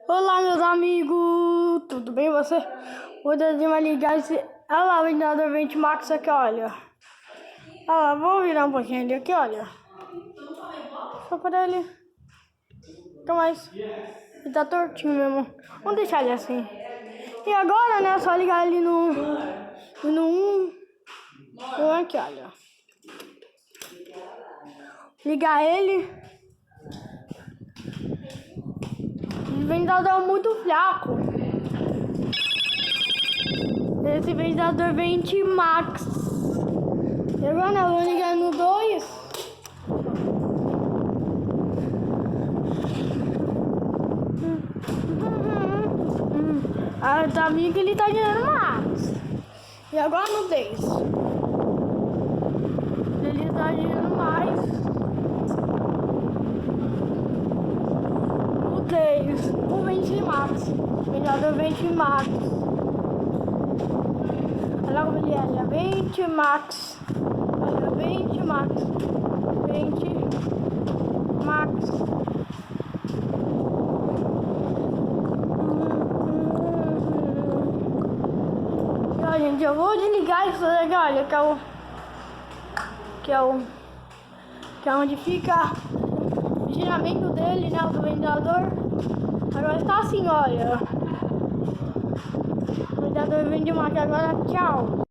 Olá, meus amigos, tudo bem você? Hoje a gente vai ligar esse... Olha lá, o vendedor Ventimax aqui, olha. Olha lá, vamos virar um pouquinho ali aqui, olha. Só para ele. Fica mais... Ele tá tortinho mesmo. Vamos deixar ele assim. E agora, né, é só ligar ele no 1. Aqui, olha. Ligar ele. O vendedor é muito fraco. Esse vendedor Ventimax. E agora eu vou ligar no 2. Tá vendo que ele tá gerando mais. E agora no 10. Ele tá gerando mais. No 10. O Ventimax. Vendedor Ventimax. Olha como ele é. Olha, Ventimax. Olha, Ventimax. Ventimax. Gente, eu vou desligar isso daqui, olha, que é onde fica o giramento dele, né, do vendedor. Agora está assim, olha. O vendedor vende uma aqui agora, tchau.